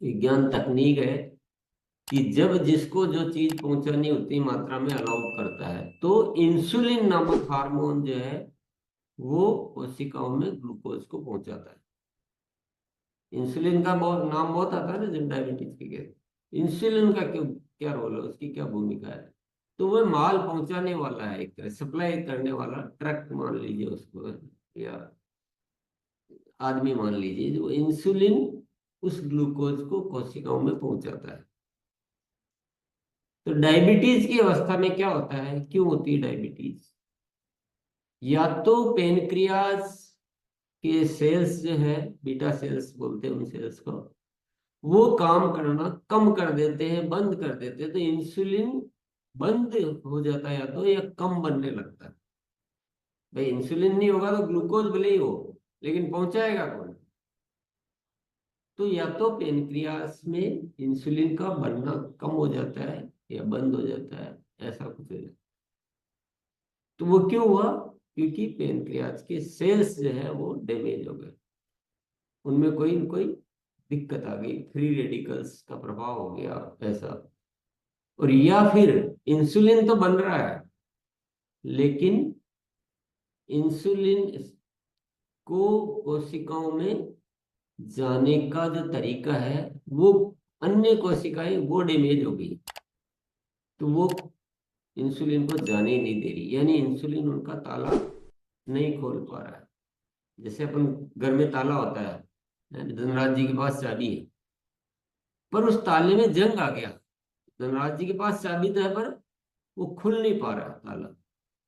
विज्ञान तकनीक है कि जब जिसको जो चीज पहुंचानी उतनी मात्रा में अलाउ करता है, तो इंसुलिन नामक हार्मोन जो है वो कोशिकाओं में ग्लूकोज को पहुंचाता है। इंसुलिन का बहुत नाम बहुत आता है ना जब डायबिटीज के केस। इंसुलिन का क्यों, क्या रोल है, उसकी क्या भूमिका है? तो वह माल पहुंचाने वाला है, एक तरह सप्लाई करने वाला ट्रक मान लीजिए उसको, या आदमी मान लीजिए, जो इंसुलिन उस ग्लूकोज को कोशिकाओं में पहुंचाता है। तो डायबिटीज की अवस्था में क्या होता है, क्यों होती है डायबिटीज? या तो पेनक्रियाज के सेल्स जो है, बीटा सेल्स बोलते हैं उन सेल्स को, वो काम करना कम कर देते हैं, बंद कर देते हैं, तो इंसुलिन बंद हो जाता है, या तो या कम बनने लगता है। भाई इंसुलिन नहीं होगा तो ग्लूकोज भले ही हो, लेकिन पहुंचाएगा कौन? तो या तो पेनक्रियास में इंसुलिन का बनना कम हो जाता है या बंद हो जाता है, ऐसा कुछ हो जाता है। तो वो क्यों हुआ? क्योंकि पेनक्रियास के सेल्स जो है वो डैमेज हो गए, उनमें कोई न कोई दिक्कत आ गई, फ्री रेडिकल्स का प्रभाव हो गया ऐसा। और या फिर इंसुलिन तो बन रहा है, लेकिन इंसुलिन को कोशिकाओं में जाने का जो तरीका है, वो अन्य कोशिकाएं वो डैमेज हो गई, तो वो इंसुलिन को जाने ही नहीं दे रही, यानी इंसुलिन उनका ताला नहीं खोल पा रहा है। जैसे अपन घर में ताला होता है, धनराज जी के पास चाबी है, पर उस ताले में जंग आ गया। धनराज जी के पास चाबी तो है, पर वो खुल नहीं पा रहा है ताला।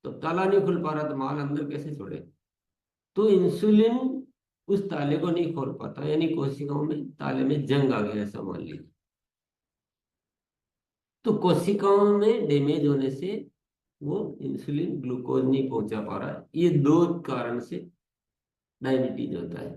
तो ताला नहीं खुल पा रहा तो माल अंदर कैसे छोड़े? तो इंसुलिन उस ताले को नहीं खोल पाता, यानी कोशिकाओं में ताले में जंग आ गया, ऐसा मान लीजिए। तो कोशिकाओं में डैमेज होने से वो इंसुलिन ग्लूकोज नहीं पहुंचा पा रहा है। ये दो कारण से डायबिटीज होता है।